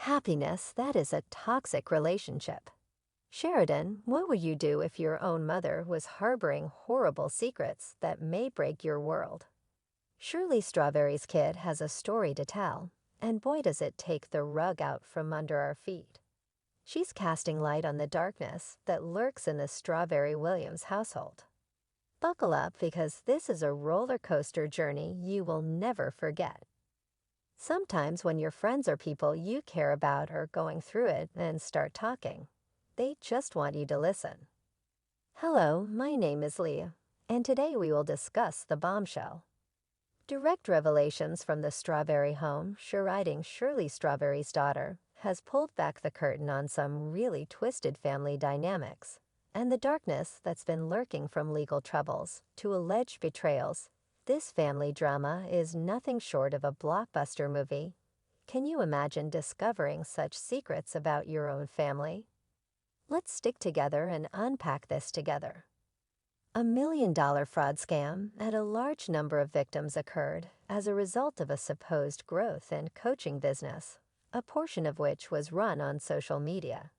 Happiness, that is a toxic relationship. Sheridan, what would you do if your own mother was harboring horrible secrets that may break your world? Shirley Strawberry's kid has a story to tell, and boy does it take the rug out from under our feet. She's casting light on the darkness that lurks in the Strawberry Williams household. Buckle up because this is a roller coaster journey you will never forget. Sometimes when your friends or people you care about are going through it and start talking, they just want you to listen. Hello, my name is Leah, and today we will discuss the bombshell. Direct revelations from the Strawberry home, writing Shirley Strawberry's Daughter, has pulled back the curtain on some really twisted family dynamics, and the darkness that's been lurking from legal troubles to alleged betrayals. This family drama is nothing short of a blockbuster movie. Can you imagine discovering such secrets about your own family? Let's stick together and unpack this together. $1 million fraud scam and a large number of victims occurred as a result of a supposed growth and coaching business, a portion of which was run on social media.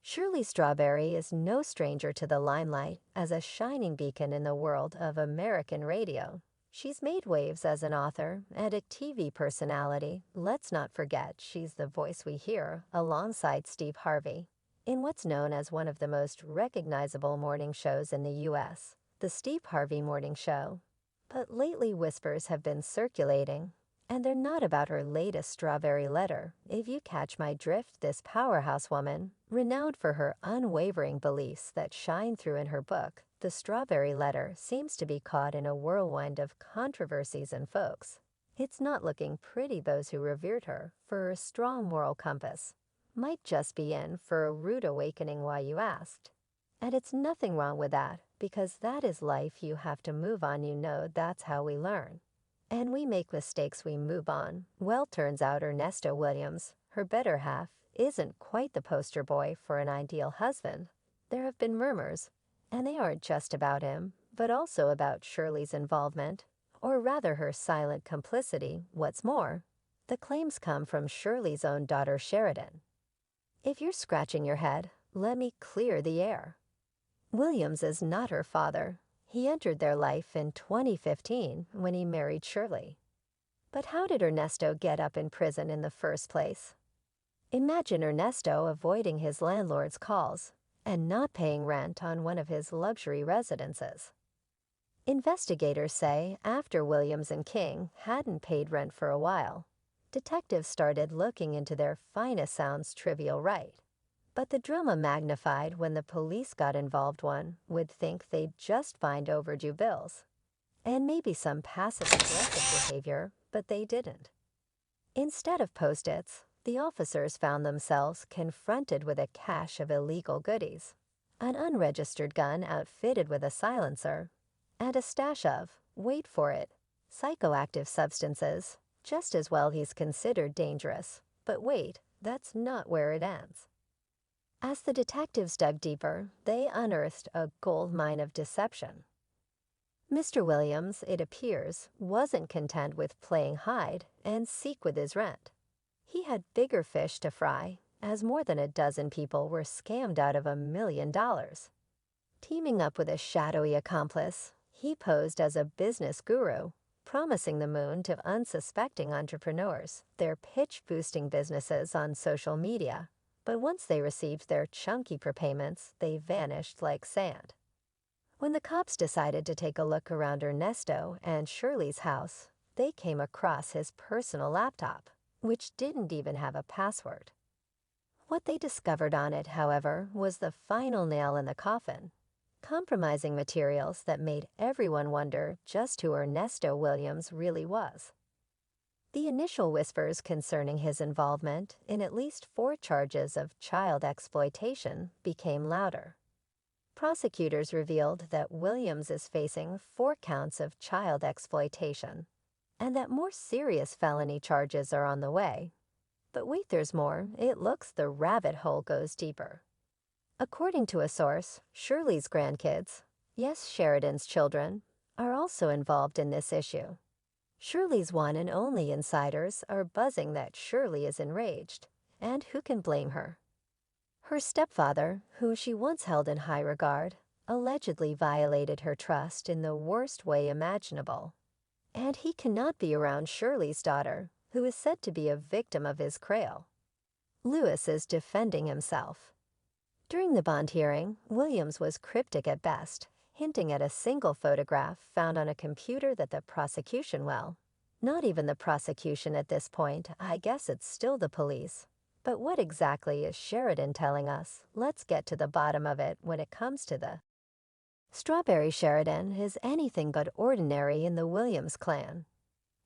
Shirley Strawberry is no stranger to the limelight as a shining beacon in the world of American radio. She's made waves as an author and a TV personality. Let's not forget she's the voice we hear alongside Steve Harvey in what's known as one of the most recognizable morning shows in the U.S., the Steve Harvey Morning Show. But lately whispers have been circulating, and they're not about her latest strawberry letter. If you catch my drift, this powerhouse woman, renowned for her unwavering beliefs that shine through in her book, The Strawberry Letter, seems to be caught in a whirlwind of controversies and folks. It's not looking pretty. Those who revered her for her strong moral compass might just be in for a rude awakening while you asked. And it's nothing wrong with that, because that is life. You have to move on. You know, that's how we learn. And we make mistakes, we move on. Well, turns out Ernesto Williams, her better half, isn't quite the poster boy for an ideal husband. There have been murmurs, and they aren't just about him, but also about Shirley's involvement, or rather her silent complicity. What's more, the claims come from Shirley's own daughter Sheridan. If you're scratching your head, let me clear the air. Williams is not her father. He entered their life in 2015 when he married Shirley. But how did Ernesto get up in prison in the first place? Imagine Ernesto avoiding his landlord's calls and not paying rent on one of his luxury residences. Investigators say after Williams and King hadn't paid rent for a while, detectives started looking into their finest. Sounds trivial, right? But the drama magnified when the police got involved. One would think they'd just find overdue bills and maybe some passive-aggressive behavior, but they didn't. Instead of post-its, the officers found themselves confronted with a cache of illegal goodies, an unregistered gun outfitted with a silencer, and a stash of, wait for it, psychoactive substances. Just as well he's considered dangerous. But wait, that's not where it ends. As the detectives dug deeper, they unearthed a gold mine of deception. Mr. Williams, it appears, wasn't content with playing hide and seek with his rent. He had bigger fish to fry, as more than a dozen people were scammed out of $1 million. Teaming up with a shadowy accomplice, he posed as a business guru, promising the moon to unsuspecting entrepreneurs, their pitch-boosting businesses on social media. But once they received their chunky prepayments, they vanished like sand. When the cops decided to take a look around Ernesto and Shirley's house, they came across his personal laptop, which didn't even have a password. What they discovered on it, however, was the final nail in the coffin. Compromising materials that made everyone wonder just who Ernesto Williams really was. The initial whispers concerning his involvement in at least 4 charges of child exploitation became louder. Prosecutors revealed that Williams is facing 4 counts of child exploitation, and that more serious felony charges are on the way. But wait, there's more. It looks the rabbit hole goes deeper. According to a source, Shirley's grandkids, yes, Sheridan's children, are also involved in this issue. Shirley's one and only insiders are buzzing that Shirley is enraged And who can blame her? Her stepfather, who she once held in high regard, allegedly violated her trust in the worst way imaginable. And he cannot be around Shirley's daughter, who is said to be a victim of his crail. Lewis is defending himself. During the bond hearing, Williams was cryptic at best, hinting at a single photograph found on a computer that the prosecution, well, not even the prosecution at this point, I guess it's still the police. But what exactly is Sheridan telling us? Let's get to the bottom of it when it comes to the Strawberry. Sheridan is anything but ordinary in the Williams clan.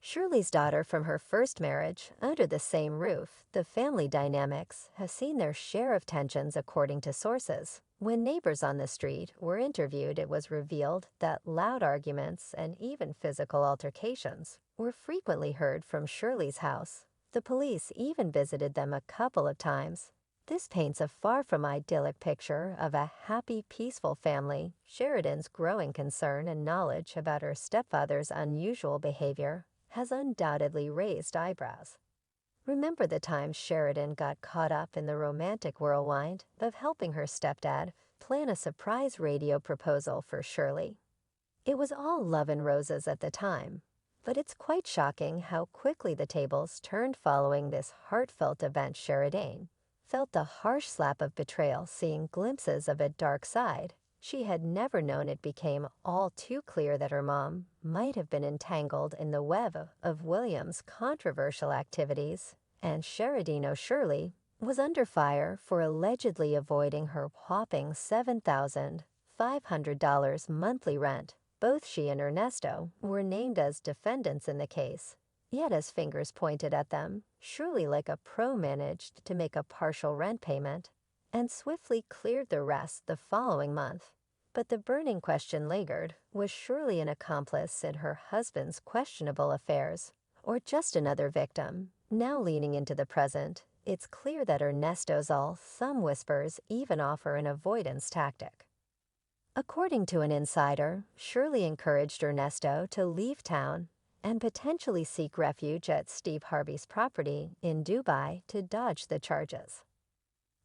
Shirley's daughter from her first marriage, under the same roof, the family dynamics have seen their share of tensions according to sources. When neighbors on the street were interviewed, it was revealed that loud arguments and even physical altercations were frequently heard from Shirley's house. The police even visited them a couple of times. This paints a far from idyllic picture of a happy, peaceful family. Sheridan's growing concern and knowledge about her stepfather's unusual behavior has undoubtedly raised eyebrows. Remember the time Sheridan got caught up in the romantic whirlwind of helping her stepdad plan a surprise radio proposal for Shirley? It was all love and roses at the time, but it's quite shocking how quickly the tables turned following this heartfelt event. Sheridan felt the harsh slap of betrayal, seeing glimpses of a dark side she had never known. It became all too clear that her mom might have been entangled in the web of Williams' controversial activities, and Sheridan Shirley was under fire for allegedly avoiding her whopping $7,500 monthly rent. Both she and Ernesto were named as defendants in the case. Yet as fingers pointed at them, Shirley like a pro managed to make a partial rent payment and swiftly cleared the rest the following month. But the burning question lingered: was Shirley an accomplice in her husband's questionable affairs, or just another victim? Now leaning into the present, it's clear that Ernesto's all. Some whispers even offer an avoidance tactic. According to an insider, Shirley encouraged Ernesto to leave town and potentially seek refuge at Steve Harvey's property in Dubai to dodge the charges.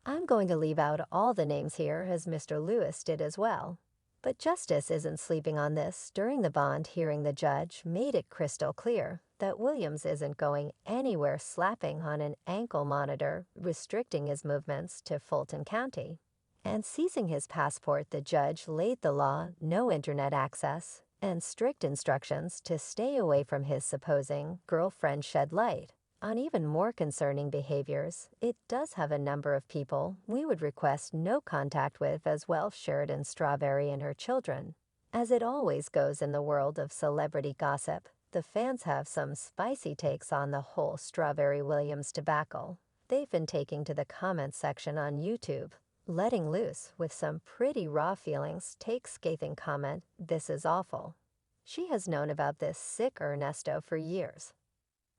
I'm going to leave out all the names here, as Mr. Lewis did as well. But justice isn't sleeping on this. During the bond hearing, the judge made it crystal clear that Williams isn't going anywhere, slapping on an ankle monitor, restricting his movements to Fulton County, and seizing his passport. The judge laid the law: no internet access, and strict instructions to stay away from his supposing girlfriend. Shed light on even more concerning behaviors. It does have a number of people we would request no contact with as well. Sheridan Strawberry and her children. As it always goes in the world of celebrity gossip, the fans have some spicy takes on the whole Strawberry Williams debacle. They've been taking to the comments section on YouTube, letting loose with some pretty raw feelings. Take scathing comment: "This is awful. She has known about this sick Ernesto for years."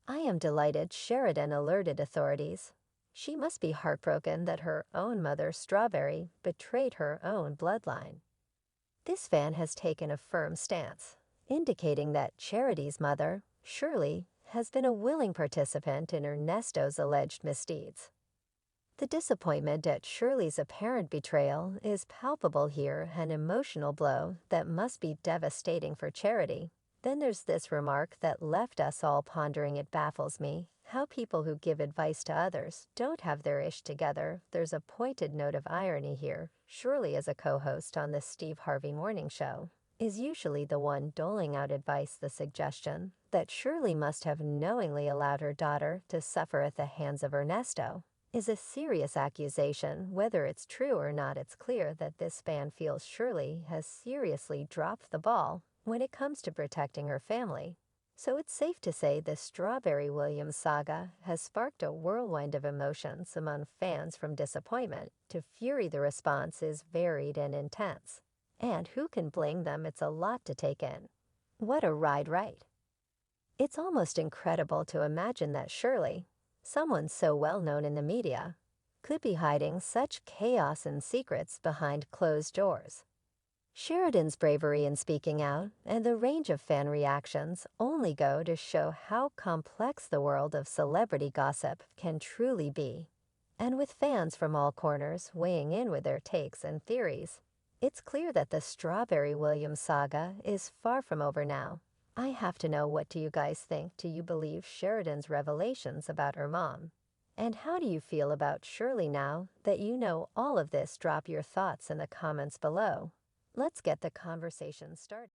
I am delighted Sheridan alerted authorities. She must be heartbroken that her own mother, Strawberry, betrayed her own bloodline. This fan has taken a firm stance, indicating that Charity's mother, Shirley, has been a willing participant in Ernesto's alleged misdeeds. The disappointment at Shirley's apparent betrayal is palpable here, an emotional blow that must be devastating for Charity. Then there's this remark that left us all pondering. It baffles me how people who give advice to others don't have their ish together. There's a pointed note of irony here. Shirley, as a co-host on the Steve Harvey Morning Show, is usually the one doling out advice. The suggestion that Shirley must have knowingly allowed her daughter to suffer at the hands of Ernesto is a serious accusation. Whether it's true or not, it's clear that this fan feels Shirley has seriously dropped the ball when it comes to protecting her family. So it's safe to say the Strawberry Williams saga has sparked a whirlwind of emotions among fans, from disappointment to fury. The response is varied and intense. And who can blame them? It's a lot to take in. What a ride, right? It's almost incredible to imagine that Shirley, someone so well known in the media, could be hiding such chaos and secrets behind closed doors. Sheridan's bravery in speaking out and the range of fan reactions only go to show how complex the world of celebrity gossip can truly be. And with fans from all corners weighing in with their takes and theories, it's clear that the Strawberry Williams saga is far from over now. I have to know, what do you guys think? Do you believe Sheridan's revelations about her mom? And how do you feel about Shirley now that you know all of this? Drop your thoughts in the comments below. Let's get the conversation started.